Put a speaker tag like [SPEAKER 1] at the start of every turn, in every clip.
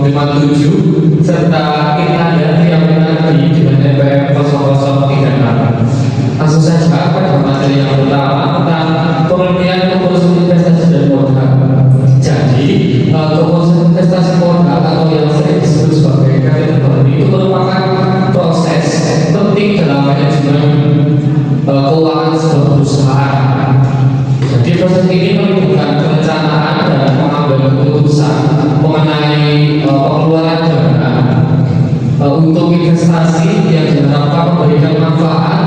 [SPEAKER 1] 57 serta kita lihat yang tadi dengan NPM 0038. Langsung saja pada materi yang pertama tentang pengertian keputusan investasi dan modal. Jadi keputusan investasi modal atau yang sering disebut sebagai capital itu merupakan proses penting dalam manajemen keuangan sebuah perusahaan. Jadi proses ini melibatkan perencanaan dan pengambilan keputusan mengenai pengeluaran dana untuk investasi yang diharapkan memberikan manfaat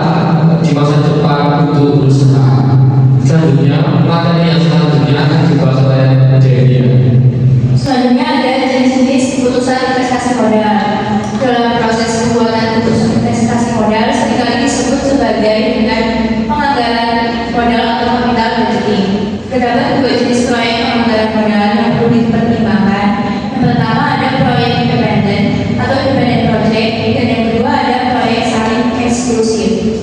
[SPEAKER 1] di masa depan untuk perusahaan. Selanjutnya, materi yang selanjutnya akan dibahas oleh Delia.
[SPEAKER 2] Selanjutnya ada jenis-jenis keputusan investasi modal. Dalam proses pembuatan keputusan investasi modal seringkali disebut sebagai dengan penganggaran modal atau capital budgeting. Terdapat dua jenis proyek penganggaran modal yang perlu dipertimbangkan. Yang pertama ada proyek independen atau independent project, dan yang kedua ada proyek saling eksklusif.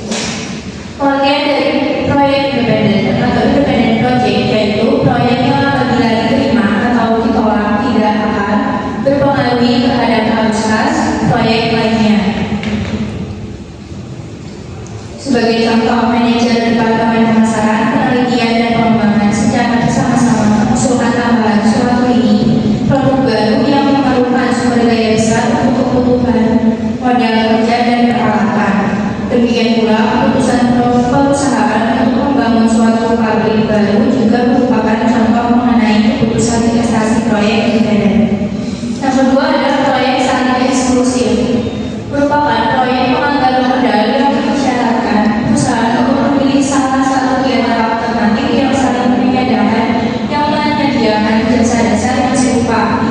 [SPEAKER 2] Pengertian dari proyek independen atau independent project yaitu proyek yang apabila diterima atau ditolak tidak akan berpengaruh terhadap arus kas proyek lainnya. Sebagai contoh, manajer departemen pemasaran, penelitian dan pengembangan secara bersama-sama mengusulkan tambahan suatu produk baru yang memerlukan sumber daya besar untuk kebutuhan modal kerja dan peralatan. Demikian pula keputusan perusahaan untuk membangun suatu pabrik baru juga merupakan contoh mengenai keputusan investasi proyek independen. Yang kedua adalah proyek saling eksklusif, merupakan proyek penganggaran modal yang mensyaratkan perusahaan untuk memilih salah satu di antara alternatif yang saling menyediakan yang menyediakan jasa dasar yang serupa.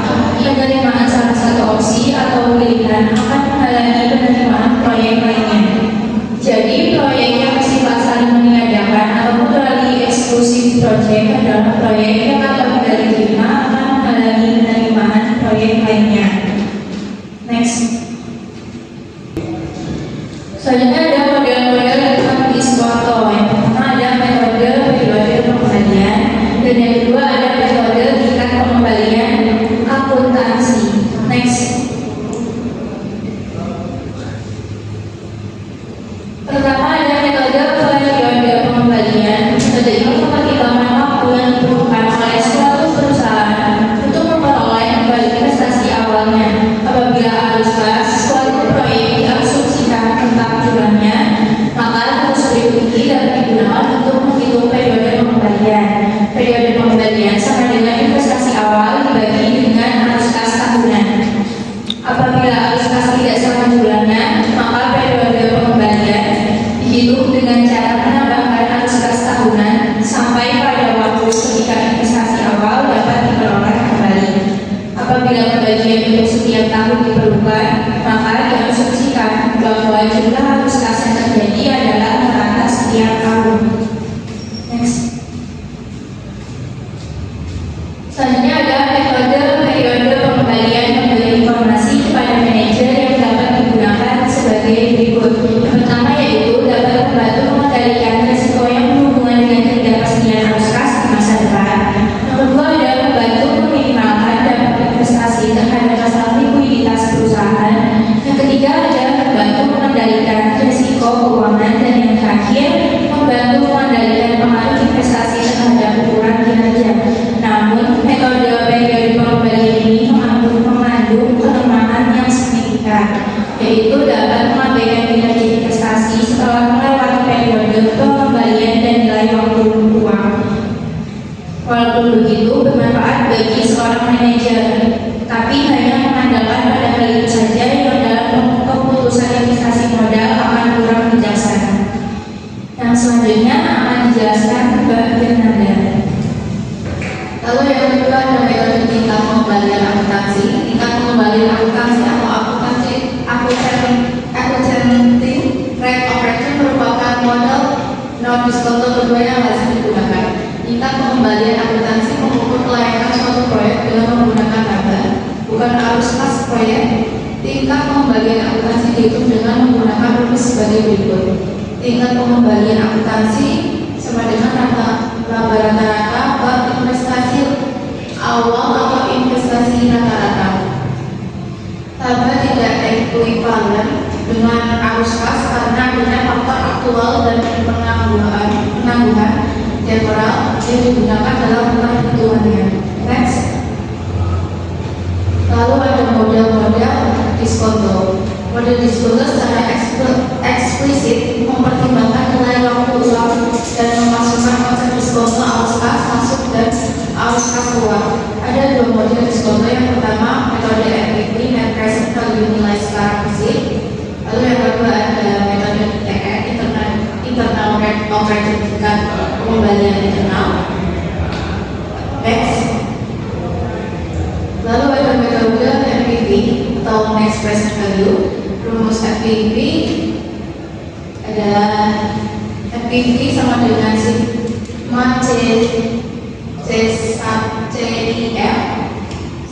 [SPEAKER 2] Penerimaan salah satu opsi atau pilihan akan menghalangi penerimaan proyek lainnya. Jadi proyek yang bersifat saling meniadakan atau mutually eksklusif project adalah proyek yang apabila diterima akan menghalangi penerimaan proyek lainnya. Next. Selanjutnya ada model-model yang dapat dikontrol. Yang pertama ada metode periode pengembalian, dan yang kedua ada metode tingkat pengembalian akuntansi. Next. Pertama ada metode periode pengembalian. Metode ini mempertimbangkan waktu yang diperlukan oleh suatu perusahaan untuk memperoleh kembali investasi awalnya. Apabila arus kas suatu proyek diasumsikan tentang jumlahnya, maka rumus berikut ini dapat digunakan untuk menghitung periode pengembalian. Periode pengembalian sama dengan investasi awal dibagi dengan arus kas tahunan. Apabila arus kas tidak sama jumlahnya, maka periode pengembalian dihitung dengan cara menambahkan arus kas tahunan sampai pada waktu ketika investasi awal dapat diperoleh kembali. Apabila pembagian untuk setiap tahun diperlukan, maka diasumsikan bahwa jumlah arus kas yang terjadi adalah rata setiap tahun. Next. Selanjutnya ada metode periode pengembalian memberi informasi kepada manajer yang dapat digunakan sebagai berikut. Yang pertama yaitu dapat membantu mengendalikan risiko yang berhubungan dengan ketidakpastian arus kas di masa depan. Yang kedua adalah membantu meminimalkan dampak investasi terhadap masalah likuiditas perusahaan. Yang ketiga adalah membantu mengendalikan risiko keuangan, dan yang terakhir membantu mengendalikan pengaruh investasi terhadap ukuran kinerja. Namun metode periode pengembalian ini mengandung kelemahan yang signifikan, yaitu dapat mengabaikan kinerja investasi setelah melewati periode pengembalian dan nilai waktu uang. Walaupun begitu bermanfaat bagi seorang manajer, tapi hanya mengandalkan pada hal itu saja yang dalam keputusan investasi modal akan kurang bijaksana. Yang selanjutnya akan dijelaskan Mbak Fernanda.
[SPEAKER 3] Lalu yang kedua ada metode tingkat pengembalian akuntansi. Tingkat pengembalian akuntansi atau accounting rate of return merupakan model non-diskonto kedua yang lazim digunakan. Tingkat pengembalian akuntansi mengukur kelayakan suatu proyek dengan menggunakan laba, bukan arus kas proyek. Tingkat pengembalian akuntansi dihitung dengan menggunakan rumus sebagai berikut. Tingkat pengembalian akuntansi sama dengan laba rata-rata per investasi awal atau investasi rata-rata. karbon dengan arus kas karena adanya faktor aktual dan penangguhan temporal yang digunakan dalam perhitungannya. Next. Lalu ada model-model diskonto. Model diskonto secara eksplisit mempertimbangkan nilai waktu uang dan memasukkan konsep diskonto arus kas masuk dan arus kas keluar. Ada dua model diskonto. Yang pertama metode NPV, net present value, nilai sekarang fisik. Lalu yang kedua ada metode IRR, internal rate of return, tingkat pengembalian internal. Next. Lalu ada metode NPV atau next present value. Rumus NPV adalah NPV sama dengan sigma CIF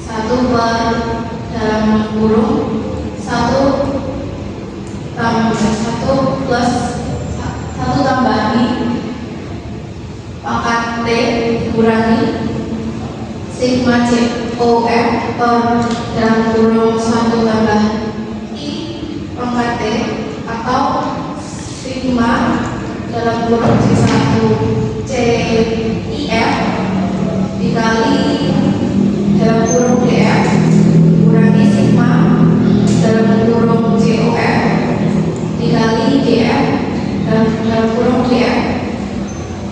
[SPEAKER 3] 1 per dalam kurung 1 plus 1 tambah I pangkat T dikurangi sigma COF per dalam kurung 1 tambah I pangkat T atau sigma dalam kurung C1 CIF dikali dalam kurung DF dikurangi sigma dalam kurung COF dikali DF dalam kurung DF.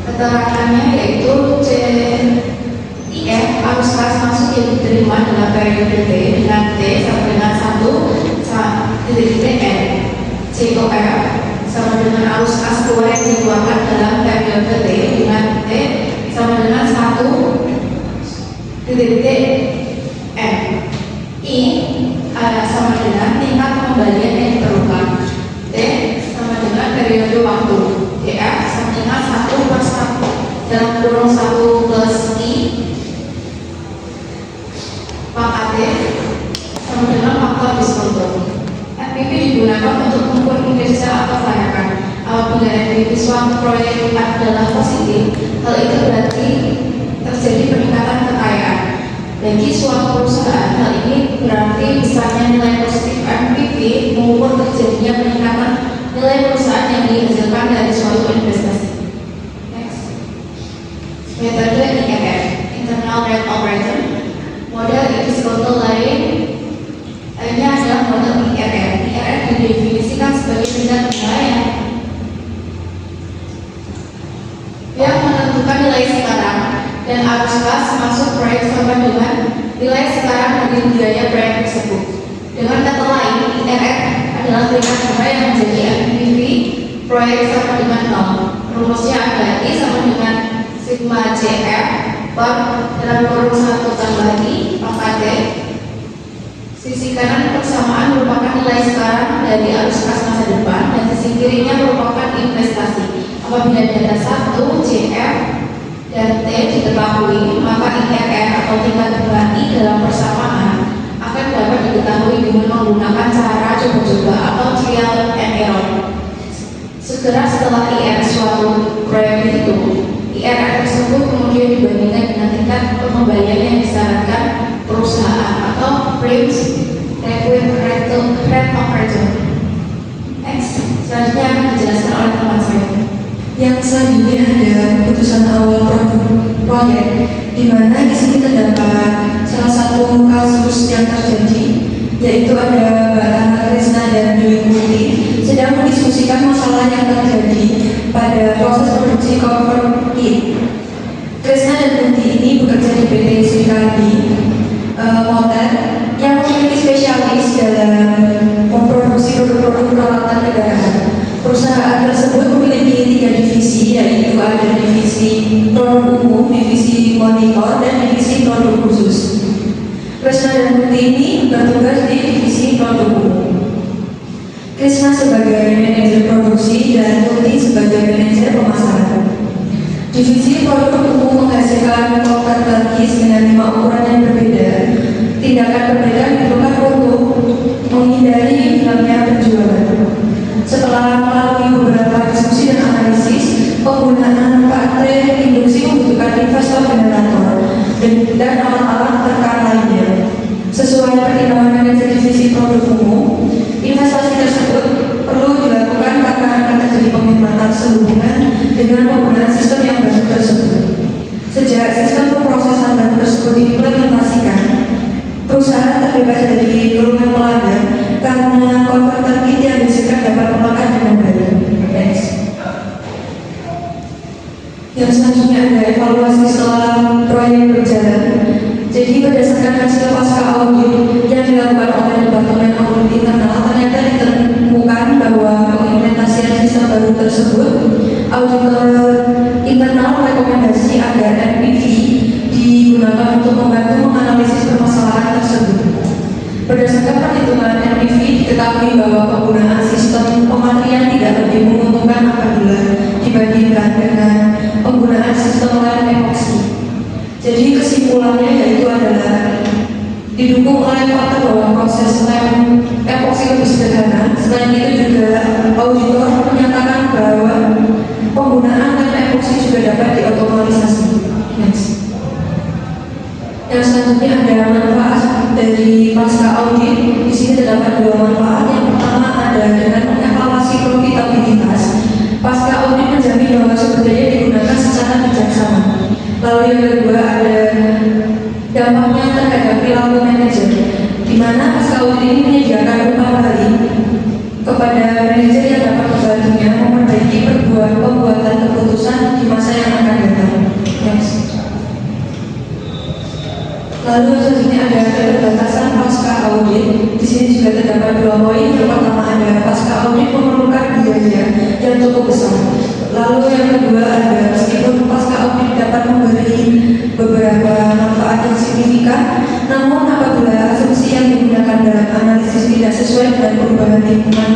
[SPEAKER 3] Keterangannya yaitu CIF arus kas masuk yang diterima dalam periode T dengan T sama dengan 1 titik N. COF sama dengan arus kas keluar yang dikeluarkan dalam periode T dengan T sama dengan 1 titik N. I sama dengan tingkat pengembalian yang diperlukan. T sama dengan periode waktu. DF sama dengan 1 per 1 dalam kurung 1 plus I pangkat T sama dengan faktor diskonto. NPV digunakan untuk mengukur kinerja atau kelayakan. Apabila NPV suatu proyek adalah positif, hal itu berarti terjadi peningkatan kekayaan. Bagi suatu perusahaan, hal ini berarti besarnya nilai positif NPV mengukur terjadinya peningkatan nilai perusahaan yang dihasilkan dari suatu investasi. Next. Metode IRR, internal rate of return. Model diskonto lainnya adalah model IRR. IRR didefinisikan sebagai tindak nilai yang menentukan nilai sekarang dan arus kas masuk proyek sama dengan nilai sekarang dari biaya proyek tersebut. Dengan kata lain, IRR adalah tingkat nilai yang menjadi NPV proyek sama dengan 0. Rumusnya adalah I sama dengan sigma CF per dalam kurung 1 tambah I pangkat T. Sisi kanan persamaan merupakan nilai sekarang dari arus kas masa depan dan sisi kirinya merupakan investasi. Apabila data 1 CF dan T diketahui, maka IRR atau tingkat kembali dalam persamaan akan dapat diketahui dengan menggunakan cara coba-coba atau trial and error. Segera setelah IRR suatu proyek itu, IRR tersebut kemudian dibandingkan dengan tingkat pengembalian yang disyaratkan perusahaan atau rate of return. Next, selanjutnya akan dijelaskan oleh teman saya.
[SPEAKER 4] Yang selanjutnya ada keputusan awal proyek, di mana di sini terdapat salah satu kasus yang terjadi, yaitu ada Mbak Tana Krisna dan Dwi Kuti sedang mendiskusikan masalah yang terjadi pada proses produksi cover kit. Krisna dan Kuti ini bekerja di PT Srikandi Motor yang memiliki spesialis dalam memproduksi produk-produk peralatan kendaraan. Perusahaan tersebut memiliki 3 divisi, yaitu ada divisi produk umum, divisi monitor, dan divisi produk khusus. Krisna dan Kuti ini bertugas di divisi produk umum. Krisna sebagai manajer produksi dan Kuti sebagai manajer pemasaran. Divisi produk umum menghasilkan koper terkis dengan 5 ukuran yang berbeda. Tindakan berbeda diperlukan untuk menghindari hilangnya penjualan. Setelah melalui beberapa diskusi dan analisis, penggunaan baterai induksi membutuhkan investor generator dan alat-alat terkait lainnya. Sesuai pertimbangan manajer divisi produk umum, investasi Selanjutnya ada evaluasi setelah proyek berjalan. Jadi berdasarkan hasil pasca audit yang dilakukan oleh Departemen Audit Internal, ternyata ditemukan bahwa pengimplementasian sistem baru tersebut, auditor internal merekomendasi agar NPV digunakan untuk membantu menganalisis permasalahan tersebut. Berdasarkan perhitungan NPV, diketahui bahwa penggunaan sistem pematrian tidak lebih menguntungkan apabila dibandingkan dengan penggunaan sistem lem epoxy. Jadi kesimpulannya yaitu adalah didukung oleh fakta bahwa proses lem epoxy lebih sederhana. Selain itu juga auditor menyatakan bahwa penggunaan lem epoxy juga dapat diotomatisasi. Next. Yang selanjutnya ada manfaat dari pasca audit. Di sini terdapat dua manfaat. Yang pertama ada dengan mengevaluasi profitabilitas. Pasca audit menjamin bahwa sumber daya digunakan secara bijaksana. Lalu yang kedua ada dampaknya terhadap perilaku manajer, di mana pasca audit ini menyediakan umpan balik kepada manajer yang dapat membantunya memperbaiki pembuatan keputusan di masa yang akan datang. Next. Lalu selanjutnya ada keterbatasan pasca audit. Di sini juga terdapat dua poin. Yang pertama ada pasca audit memerlukan biaya yang cukup besar. Lalu yang kedua ada meskipun pasca audit dapat memberi beberapa manfaat yang signifikan, namun apabila asumsi yang digunakan dalam analisis tidak sesuai dengan perubahan lingkungan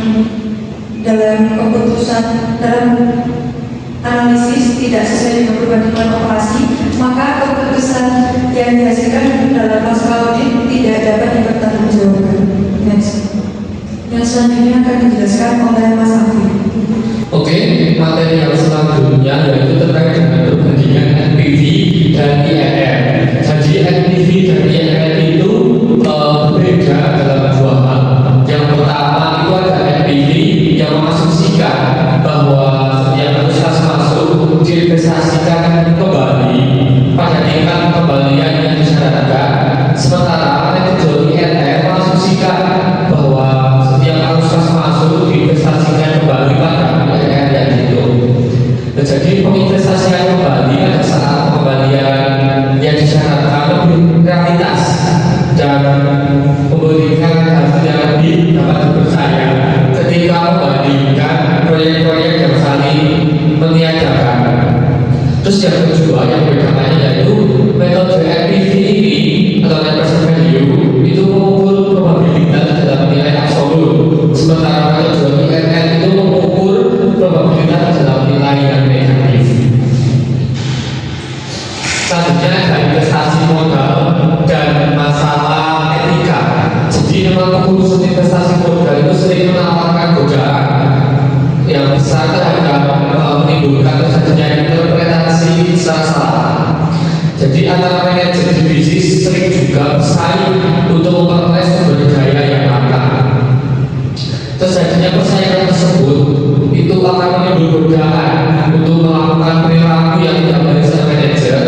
[SPEAKER 4] dalam keputusan dalam analisis tidak sesuai dengan perubahan lingkungan operasi, maka keputusan yang dihasilkan dalam pasca audit tidak dapat dipertanggungjawabkan. Next. Yang selanjutnya akan dijelaskan oleh Mas Afif.
[SPEAKER 1] Oke, materi yang selanjutnya yaitu terkait dengan perbandingan NPV dan IRR. Jadi NPV dan IRR itu berbeda dalam dua hal. Yang pertama itu ada NPV yang mengasumsikan bahwa setiap kas masuk diinvestasikan kembali pada tingkat kembalian yang disyaratkan. Sementara metode IRR mengasumsikan bahwa setiap kas masuk diinvestasikan kembali pada jadi penginvestasian kembali pada saat pengembalian yang disyaratkan lebih realitas dan memberikan hasil yang lebih dapat dipercaya ketika membandingkan proyek-proyek yang saling meniadakan. Terus yang kedua yang berbedanya yaitu metode NPV ini atau net present value itu mengukur probabilitas dalam nilai absolut, sementara metode IRR itu mengukur probabilitas dalam nilai yang negatif. Selanjutnya ada investasi modal dan masalah etika. Jadi memang keputusan investasi modal itu sering menawarkan godaan yang besar terhadap menimbulkan terjadinya interpretasi secara salah. Jadi antara manajer di bisnis sering juga bersaing untuk memperoleh sumber daya yang langka. Terjadinya persaingan tersebut itu akan menimbulkan godaan untuk melakukan perilaku yang tidak baik secara manajer,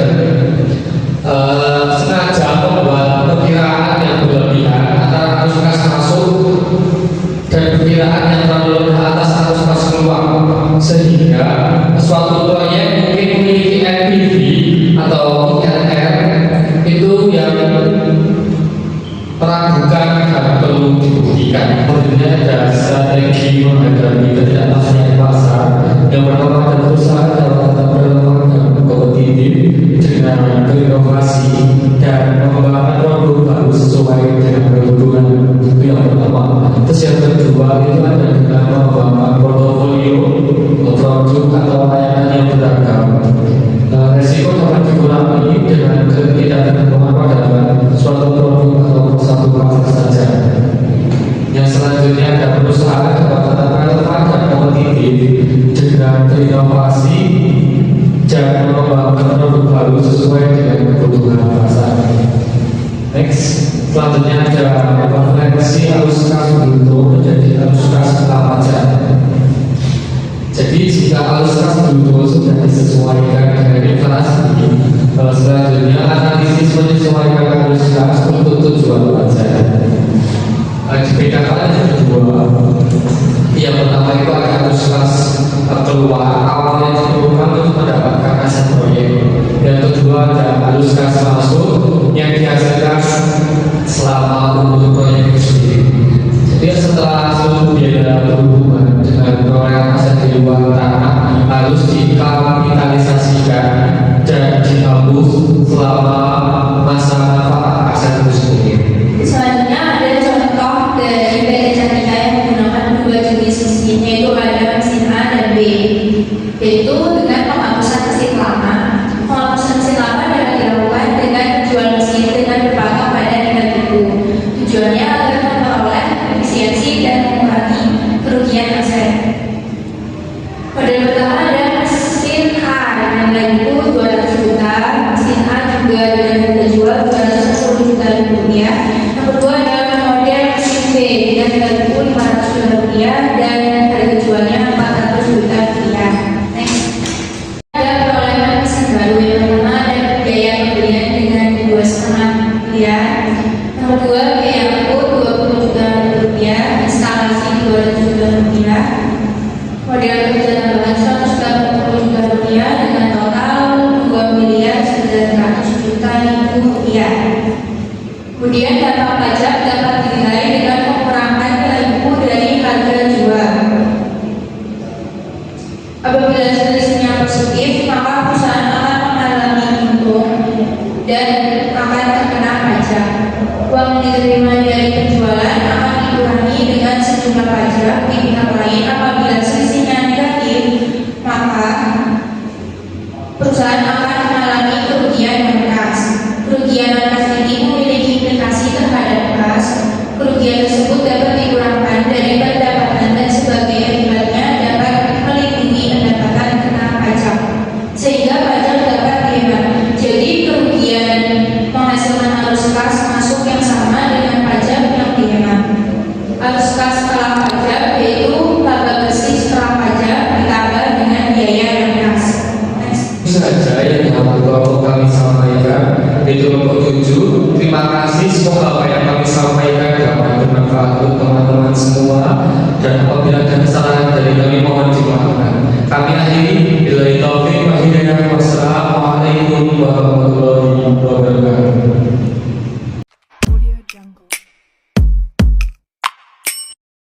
[SPEAKER 1] sengaja membuat perkiraan yang berlebihan antara arus kas masuk dan perkiraan yang terlalu rendah atas arus kas keluar, sehingga suatu proyek mungkin memiliki NPV atau IRR itu yang meragukan dan perlu dibuktikan. Kemudian ada strategi menghadapi ketidakpastian pasar. Yang pertama ada perusahaan dalam tetap relevan dan kompetitif dengan berinovasi dan mengembangkan produk baru sesuai dengan kebutuhan. Itu yang pertama. Terus yang kedua itu ada dengan mengembangkan portofolio produk atau layanan yang beragam. Resiko dapat dikurangi dengan ketidaktergantungan pada suatu produk atau satu pasar saja. Yang selanjutnya ada perusahaan dapat tetap relevan dan kompetitif dengan berinovasi dan mengembangkan produk baru sesuai dengan kebutuhan pasar. Next, selanjutnya ada konversi arus kas bruto menjadi arus kas pajak. Jadi jika arus kas bruto sudah disesuaikan dengan inflasi, selanjutnya analisis menyesuaikan arus kas untuk tujuan pajak. Dibedakan ada dua, Yang pertama itu ada arus kas keluar awalnya diperlukan untuk mendapatkan aset proyek. Yang kedua ada arus kas masuk yang dihasilkan selama umur proyek itu sendiri. Jadi setelah seluruh biaya berhubungan dengan perolehan aset di luar tanah harus dikapitalisasikan dan dihapus selama masa manfaat aset itu sendiri.
[SPEAKER 2] Selanjutnya ada contoh dari PT Cantika yang menggunakan dua jenis mesin, yaitu ada mesin A dan B, yaitu dengan penghapusan mesin lama. Penghapusan mesin lama dapat dilakukan dengan menjual mesin dengan berpatok pada nilai itu. Tujuannya agar memperoleh efisiensi dan mengurangi kerugian aset. Model pertama ada mesin A dengan nilai buku 200 juta, mesin A juga dengan harga jual 210 juta rupiah. Yang kedua adalah model mesin B dengan nilai buku 500 juta rupiah dan harga jualnya 400 juta rupiah. Next, ada perolehan mesin baru. Yang pertama ada biaya pembelian dengan 2,5 miliar. Yang kedua biaya angkut 20 juta rupiah, instalasi 200 juta rupiah. Model kerja tambahan 180 juta rupiah dengan total 2 miliar 900 juta rupiah. Kemudian dampak pajak dapat dinilai dengan pengurangan nilai buku dari harga jual. Apabila selisihnya positif, maka perusahaan akan mengalami untung dan akan terkena pajak. Uang yang diterima dari penjualan akan dikurangi dengan sejumlah pajak di pihak lain. Apabila selisihnya negatif, maka perusahaan akan mengalami kerugian yang keras. Kerugian yang keras ini memiliki implikasi terhadap kas. Kerugian tersebut dapat dikurangkan dari pendapatan dan sebagai akibatnya dapat melindungi pendapatan kena pajak, sehingga pajak dapat dihemat. Jadi kerugian menghasilkan arus kas masuk yang sama dengan pajak yang dihemat. Arus kas setelah pajak yaitu laba bersih setelah pajak ditambah dengan biaya yang khas.
[SPEAKER 1] Itu saja yang dapat kami sampaikan di kelompok 7. Terima kasih, semoga apa yang kami sampaikan dapat bermanfaat untuk teman-teman semua, dan apabila